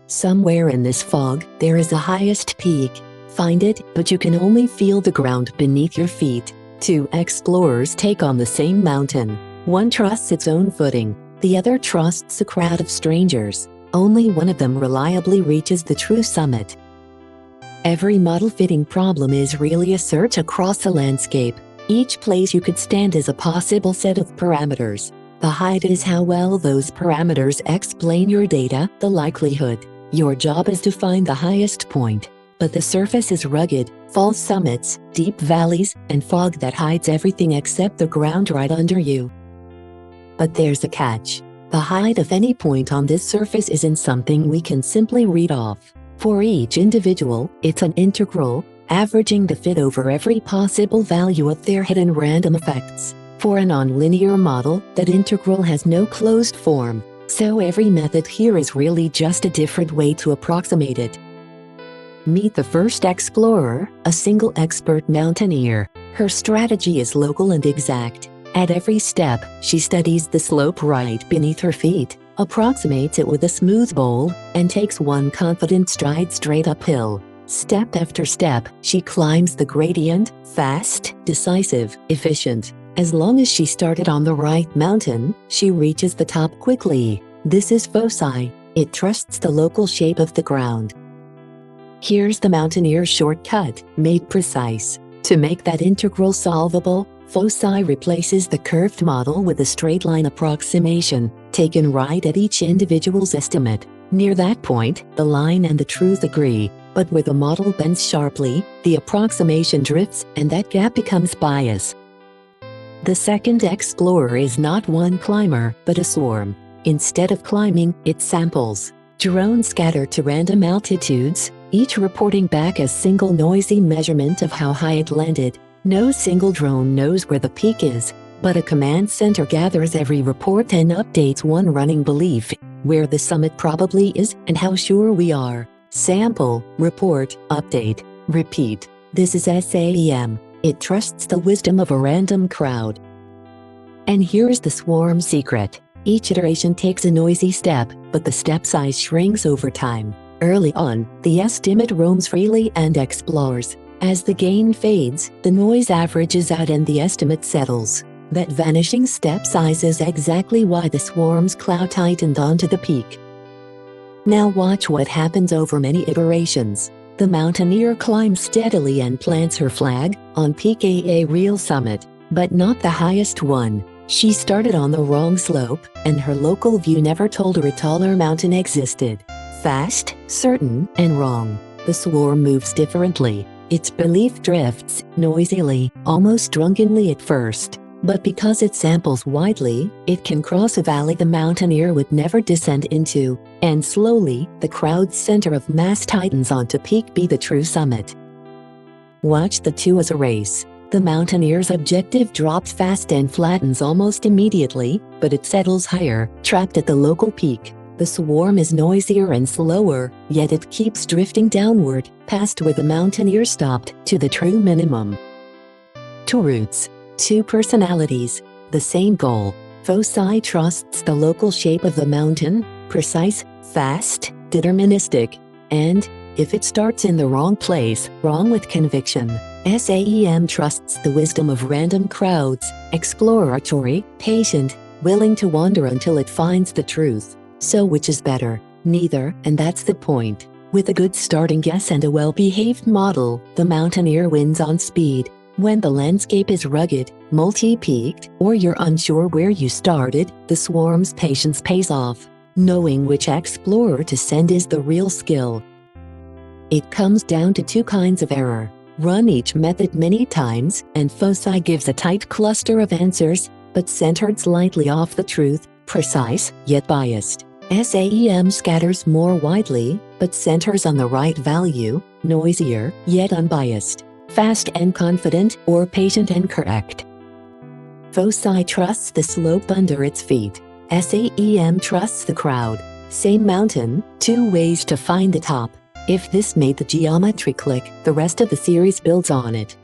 Somewhere in this fog, there is a highest peak. Find it, but you can only feel the ground beneath your feet. Two explorers take on the same mountain. One trusts its own footing, the other trusts a crowd of strangers. Only one of them reliably reaches the true summit. Every model-fitting problem is really a search across a landscape. Each place you could stand is a possible set of parameters. The height is how well those parameters explain your data, the likelihood. Your job is to find the highest point. But the surface is rugged, false summits, deep valleys, and fog that hides everything except the ground right under you. But there's a catch. The height of any point on this surface isn't something we can simply read off. For each individual, it's an integral, averaging the fit over every possible value of their hidden random effects. For a nonlinear model, that integral has no closed form, so every method here is really just a different way to approximate it. Meet the first explorer, a single expert mountaineer. Her strategy is local and exact. At every step, she studies the slope right beneath her feet, approximates it with a smooth bowl, and takes one confident stride straight uphill. Step after step, she climbs the gradient, fast, decisive, efficient. As long as she started on the right mountain, she reaches the top quickly. This is FOCE-I. It trusts the local shape of the ground. Here's the Mountaineer shortcut, made precise. To make that integral solvable, FOCE-I replaces the curved model with a straight line approximation, taken right at each individual's estimate. Near that point, the line and the truth agree, but where the model bends sharply, the approximation drifts and that gap becomes bias. The second explorer is not one climber, but a swarm. Instead of climbing, it samples. Drones scatter to random altitudes, each reporting back a single noisy measurement of how high it landed. No single drone knows where the peak is, but a command center gathers every report and updates one running belief, where the summit probably is and how sure we are. Sample, report, update, repeat. This is SAEM. It trusts the wisdom of a random crowd. And here's the swarm secret. Each iteration takes a noisy step, but the step size shrinks over time. Early on, the estimate roams freely and explores. As the gain fades, the noise averages out and the estimate settles. That vanishing step size is exactly why the swarm's cloud tightened onto the peak. Now watch what happens over many iterations. The Mountaineer climbs steadily and plants her flag on peak a real summit, but not the highest one. She started on the wrong slope, and her local view never told her a taller mountain existed. Fast, certain, and wrong. The swarm moves differently. Its belief drifts, noisily, almost drunkenly at first. But because it samples widely, it can cross a valley the Mountaineer would never descend into, and slowly, the crowd's center of mass tightens onto peak B, the true summit. Watch the two as a race. The Mountaineer's objective drops fast and flattens almost immediately, but it settles higher, trapped at the local peak. The swarm is noisier and slower, yet it keeps drifting downward, past where the Mountaineer stopped, to the true minimum. Two routes. Two personalities, the same goal. FOCE-I trusts the local shape of the mountain, precise, fast, deterministic, and, if it starts in the wrong place, wrong with conviction. SAEM trusts the wisdom of random crowds, exploratory, patient, willing to wander until it finds the truth. So which is better? Neither, and that's the point. With a good starting guess and a well-behaved model, the Mountaineer wins on speed. When the landscape is rugged, multi-peaked, or you're unsure where you started, the swarm's patience pays off. Knowing which explorer to send is the real skill. It comes down to two kinds of error. Run each method many times, and FOCE-I gives a tight cluster of answers, but centered slightly off the truth, precise, yet biased. SAEM scatters more widely, but centers on the right value, noisier, yet unbiased. Fast and confident, or patient and correct. FOCE-I trusts the slope under its feet. SAEM trusts the crowd. Same mountain, two ways to find the top. If this made the geometry click, the rest of the series builds on it.